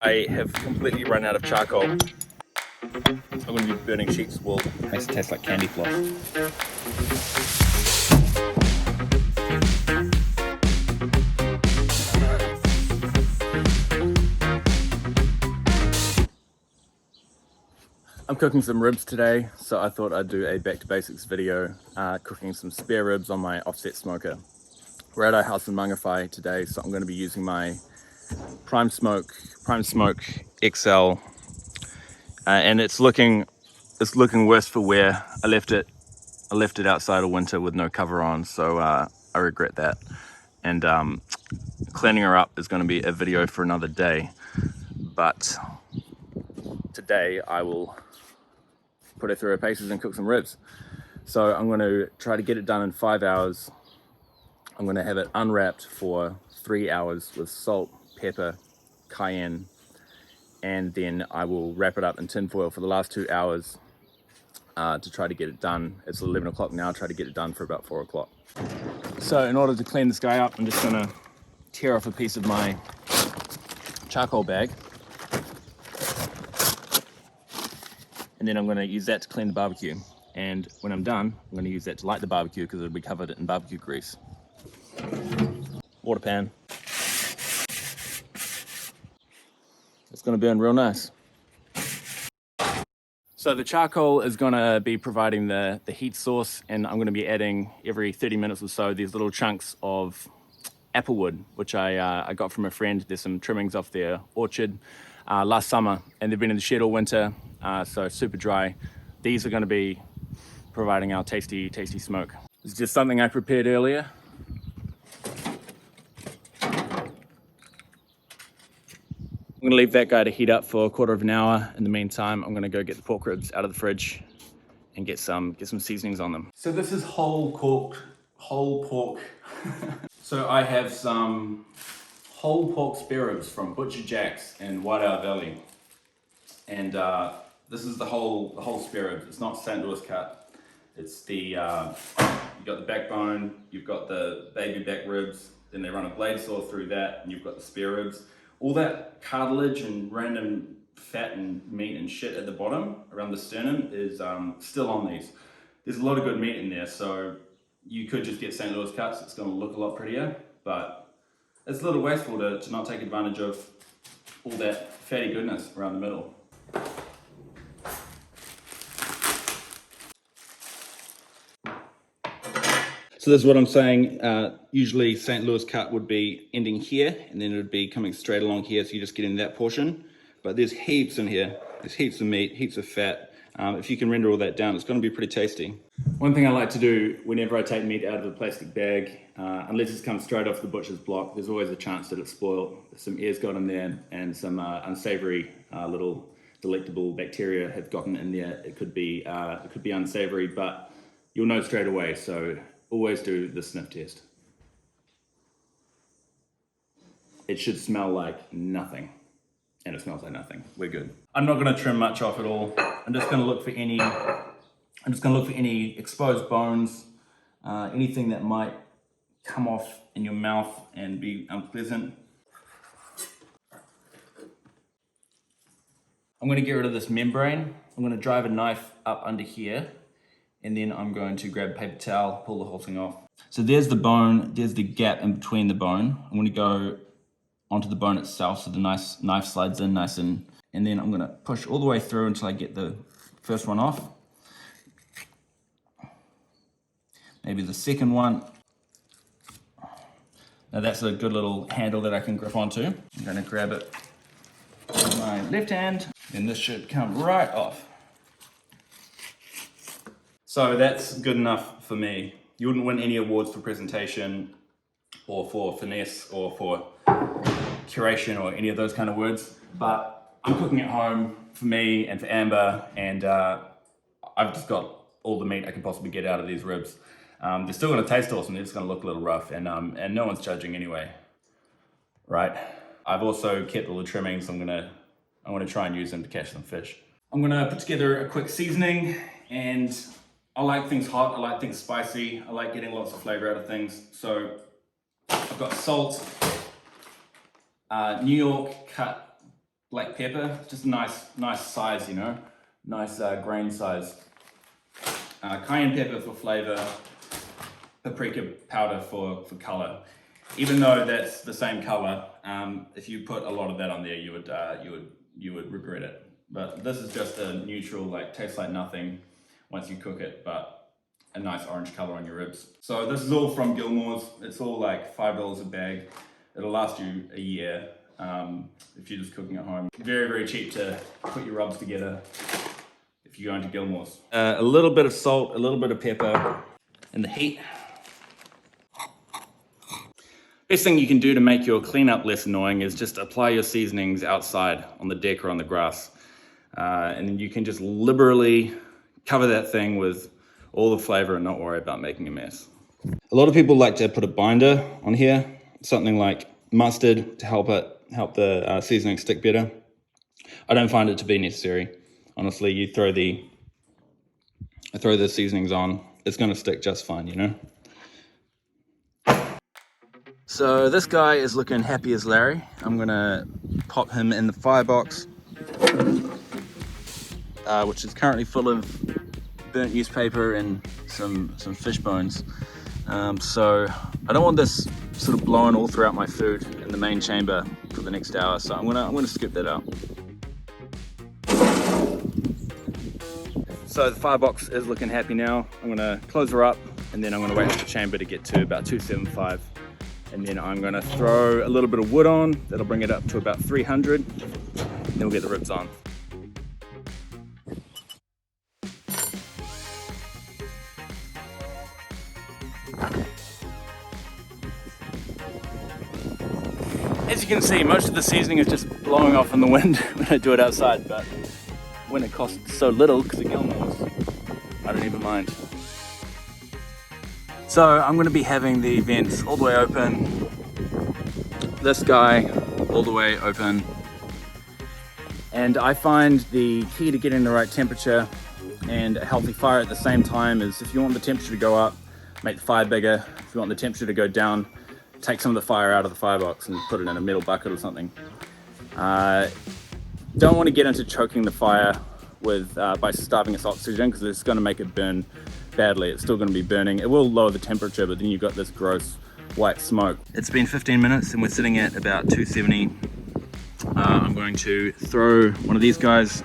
I have completely run out of charcoal. I'm going to be burning sheep's wool. Makes it taste like candy floss. I'm cooking some ribs today, so I thought I'd do a back to basics video cooking some spare ribs on my offset smoker. We're at our house in Mangawhai today, so I'm going to be using my Prime Smoke XL, and it's looking worse for wear. I left it outside of winter with no cover on, so I regret that. And cleaning her up is going to be a video for another day, but today I will put her through her paces and cook some ribs. So I'm going to try to get it done in 5 hours. I'm going to have it unwrapped for 3 hours with salt, pepper, cayenne, and then I will wrap it up in tin foil for the last 2 hours to try to get it done. It's 11 o'clock now. Try to get it done for about 4 o'clock. So in order to clean this guy up, I'm just going to tear off a piece of my charcoal bag, and then I'm going to use that to clean the barbecue. And when I'm done, I'm going to use that to light the barbecue because it'll be covered in barbecue grease. Water pan. It's going to burn real nice. So the charcoal is going to be providing the heat source, and I'm going to be adding every 30 minutes or so these little chunks of applewood, which I got from a friend. There's some trimmings off their orchard last summer, and they've been in the shed all winter, so super dry. These are going to be providing our tasty smoke. It's just something I prepared earlier. I'm going to leave that guy to heat up for a quarter of an hour. In the meantime, I'm going to go get the pork ribs out of the fridge and get some seasonings on them. So this is whole pork. So I have some whole pork spare ribs from Butcher Jack's in Wairau Valley, and this is the whole spare ribs. It's not St. Louis cut. It's the you've got the backbone, you've got the baby back ribs, then they run a blade saw through that, and you've got the spare ribs. All that cartilage and random fat and meat and shit at the bottom around the sternum is still on these. There's a lot of good meat in there, so you could just get St. Louis cuts. It's going to look a lot prettier, but it's a little wasteful to not take advantage of all that fatty goodness around the middle. So this is what I'm saying. Usually St. Louis cut would be ending here, and then it would be coming straight along here, so you're just getting that portion. But there's heaps in here. There's heaps of meat, heaps of fat. If you can render all that down, it's going to be pretty tasty. One thing I like to do whenever I take meat out of a plastic bag, unless it's come straight off the butcher's block, there's always a chance that it's spoiled. Some air's got in there, and some unsavory little delectable bacteria have gotten in there. It could be unsavory, but you'll know straight away. So always do the sniff test. It should smell like nothing, and it smells like nothing. We're good. I'm not going to trim much off at all. I'm just going to look for any exposed bones, anything that might come off in your mouth and be unpleasant. I'm going to get rid of this membrane. I'm going to drive a knife up under here, and then I'm going to grab a paper towel, pull the whole thing off. So there's the bone, there's the gap in between the bone. I'm going to go onto the bone itself, so the knife slides in nice, and then I'm going to push all the way through until I get the first one off. Maybe the second one. Now that's a good little handle that I can grip onto. I'm going to grab it with my left hand, and this should come right off. So that's good enough for me. You wouldn't win any awards for presentation or for finesse or for curation or any of those kind of words, but I'm cooking at home for me and for Amber, and I've just got all the meat I can possibly get out of these ribs. They're still going to taste awesome. They're just going to look a little rough, and no one's judging anyway, right? I've also kept all the trimmings. I'm gonna try and use them to catch some fish. I'm gonna put together a quick seasoning, and I like things hot, I like things spicy, I like getting lots of flavor out of things. So I've got salt, New York cut black pepper, just a nice size, you know, nice grain size. Cayenne pepper for flavor, paprika powder for color. Even though that's the same color, if you put a lot of that on there, you would regret it. But this is just a neutral, like tastes like nothing once you cook it, but a nice orange color on your ribs. So this is all from Gilmore's. It's all like $5 a bag. It'll last you a year if you're just cooking at home. Very cheap to put your rubs together if you go into Gilmore's. A little bit of salt, a little bit of pepper, and the heat. Best thing you can do to make your cleanup less annoying is just apply your seasonings outside on the deck or on the grass. And then you can just liberally cover that thing with all the flavor and not worry about making a mess. A lot of people like to put a binder on here, something like mustard to help the seasoning stick better. I don't find it to be necessary. Honestly, you throw the seasonings on, it's gonna stick just fine, you know? So this guy is looking happy as Larry. I'm gonna pop him in the firebox, which is currently full of burnt newspaper and some fish bones. So I don't want this sort of blowing all throughout my food in the main chamber for the next hour. So I'm gonna scoop that out. So the firebox is looking happy now. I'm gonna close her up and then I'm gonna wait for the chamber to get to about 275. And then I'm gonna throw a little bit of wood on, that'll bring it up to about 300, and then we'll get the ribs on. As you can see, most of the seasoning is just blowing off in the wind when I do it outside, but when it costs so little, because of Gilmore's, I don't even mind. So I'm going to be having the vents all the way open, this guy all the way open, and I find the key to getting the right temperature and a healthy fire at the same time is if you want the temperature to go up, make the fire bigger. If you want the temperature to go down, take some of the fire out of the firebox and put it in a metal bucket or something. Don't want to get into choking the fire with by starving its oxygen, because it's going to make it burn badly. It's still going to be burning. It will lower the temperature, but then you've got this gross white smoke. It's been 15 minutes and we're sitting at about 270. I'm going to throw one of these guys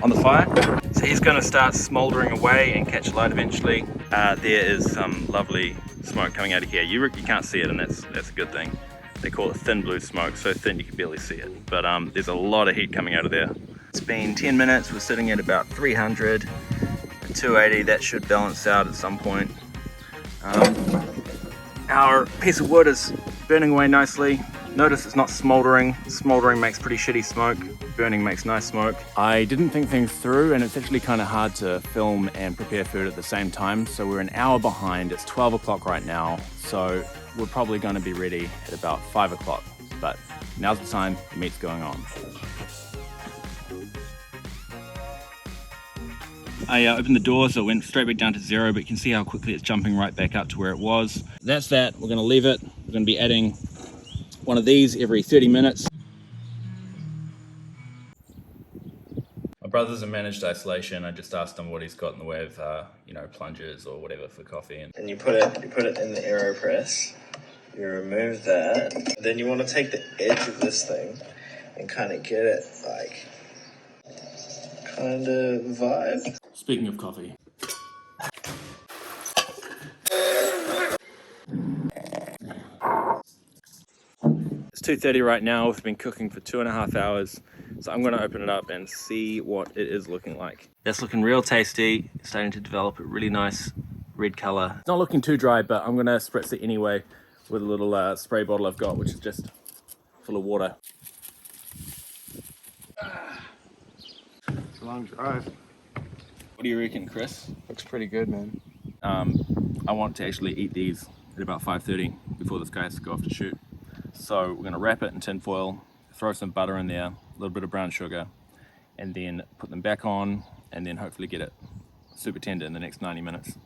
on the fire. So he's going to start smoldering away and catch light eventually. There is some lovely smoke coming out of here. You can't see it, and that's a good thing. They call it thin blue smoke, so thin you can barely see it. But there's a lot of heat coming out of there. It's been 10 minutes, we're sitting at about 300. 280, that should balance out at some point. Our piece of wood is burning away nicely. Notice it's not smoldering. Smoldering makes pretty shitty smoke. Burning makes nice smoke. I didn't think things through, and it's actually kind of hard to film and prepare food at the same time. So we're an hour behind. It's 12 o'clock right now. So we're probably going to be ready at about 5 o'clock. But now's the time, the meat's going on. I opened the door, so it went straight back down to 0, but you can see how quickly it's jumping right back up to where it was. That's that. We're going to leave it. We're going to be adding one of these every 30 minutes. My brother's in managed isolation. I just asked him what he's got in the way of, plungers or whatever for coffee. And you put it in the AeroPress. You remove that. Then you want to take the edge of this thing and kind of get it like kind of vibe. Speaking of coffee. It's 2:30 right now. We've been cooking for 2.5 hours. So I'm going to open it up and see what it is looking like. That's looking real tasty. It's starting to develop a really nice red color. It's not looking too dry, but I'm going to spritz it anyway with a little spray bottle I've got, which is just full of water. It's a long drive. What do you reckon, Chris? Looks pretty good, man. I want to actually eat these at about 5:30 before this guy has to go off to shoot. So we're going to wrap it in tin foil, throw some butter in there, a little bit of brown sugar, and then put them back on, and then hopefully get it super tender in the next 90 minutes.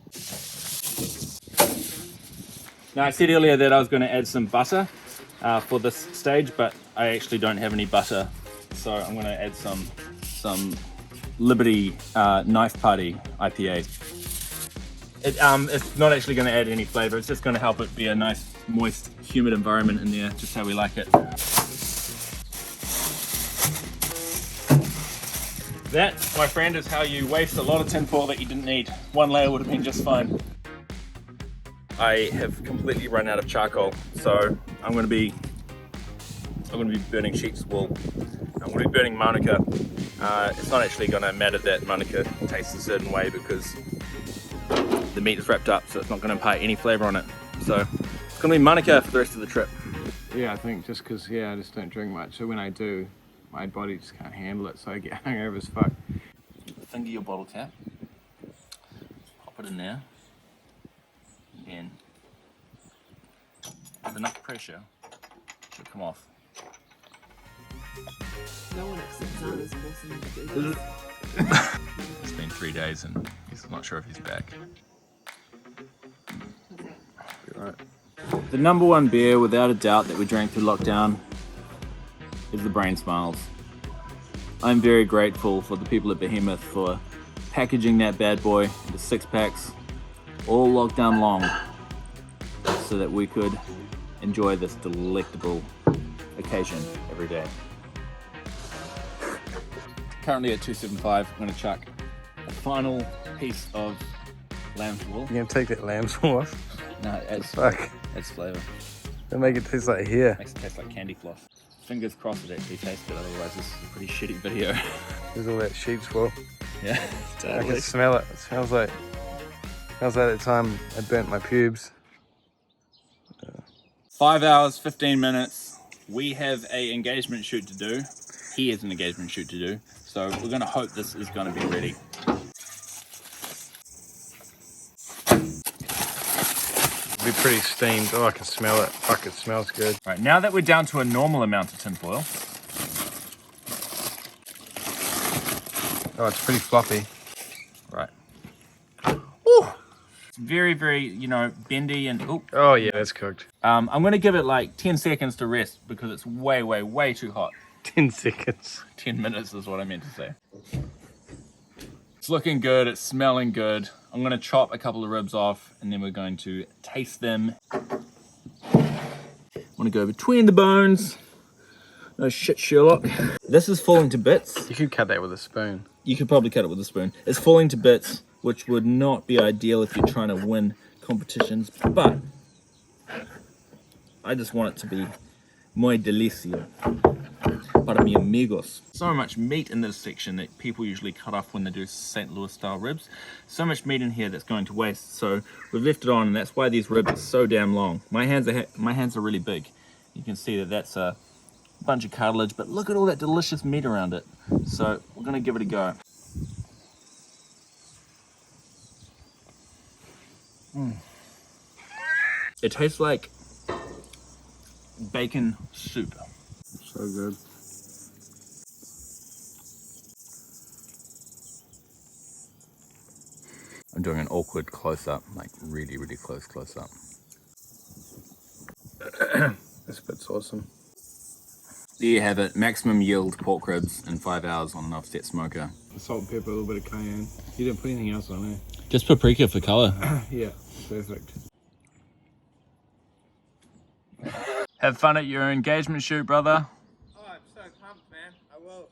Now I said earlier that I was going to add some butter for this stage, but I actually don't have any butter So I'm gonna add some Liberty Knife Party IPA. It's not actually gonna add any flavor, it's just gonna help it be a nice, moist, humid environment in there, just how we like it. That, my friend, is how you waste a lot of tinfoil that you didn't need. One layer would have been just fine. I have completely run out of charcoal, so I'm gonna be burning sheep's wool. I'm gonna be burning Manuka. It's not actually gonna matter that Manuka tastes a certain way because the meat is wrapped up, so it's not gonna impart any flavor on it. So it's gonna be Manuka for the rest of the trip. Yeah, I think just because, I just don't drink much. So when I do, my body just can't handle it, so I get hungover as fuck. Finger your bottle cap, pop it in there, and with enough pressure, it should come off. No one except Sam is forcing me to do this. It's been 3 days and he's not sure if he's back. Right. The number one beer, without a doubt, that we drank through lockdown is the Brain Smiles. I'm very grateful for the people at Behemoth for packaging that bad boy into 6-packs all lockdown long so that we could enjoy this delectable occasion every day. Currently at 275, I'm gonna chuck a final piece of lamb's wool. You gonna take that lamb's wool off? No, it Fuck. adds flavour. They make it taste like hair. Makes it taste like candy floss. Fingers crossed it actually tastes good, otherwise this is a pretty shitty video. There's all that sheep's wool. Yeah, I totally. can smell it. It smells like that time I burnt my pubes. 5 hours, 15 minutes. We have a engagement shoot to do. He has an engagement shoot to do. So we're gonna hope this is gonna be ready. It'll be pretty steamed. Oh, I can smell it. Fuck, it smells good. Right, now that we're down to a normal amount of tinfoil, Oh, it's pretty floppy. right. Ooh, it's very, very, bendy and, ooh. Oh yeah, it's cooked. I'm gonna give it like 10 seconds to rest because it's way, way, way too hot. 10 seconds. 10 minutes is what I meant to say. It's looking good, it's smelling good. I'm going to chop a couple of ribs off and then we're going to taste them. I want to go between the bones. No shit, Sherlock. This is falling to bits. You could cut that with a spoon. You could probably cut it with a spoon. It's falling to bits, which would not be ideal if you're trying to win competitions, but I just want it to be muy delicioso. Para mi amigos. So much meat in this section that people usually cut off when they do St. Louis style ribs. So much meat in here that's going to waste. So we've left it on, and that's why these ribs are so damn long. My hands are really big. You can see that that's a bunch of cartilage, but look at all that delicious meat around it. So we're gonna give it a go. It tastes like bacon soup. So good. I'm doing an awkward close-up, like really, really close-up. This bit's awesome. There you have it, maximum yield pork ribs in 5 hours on an offset smoker. Salt and pepper, a little bit of cayenne. You didn't put anything else on, Just paprika for color. Yeah, perfect. Have fun at your engagement shoot, brother. Oh, I'm so pumped, man. I will.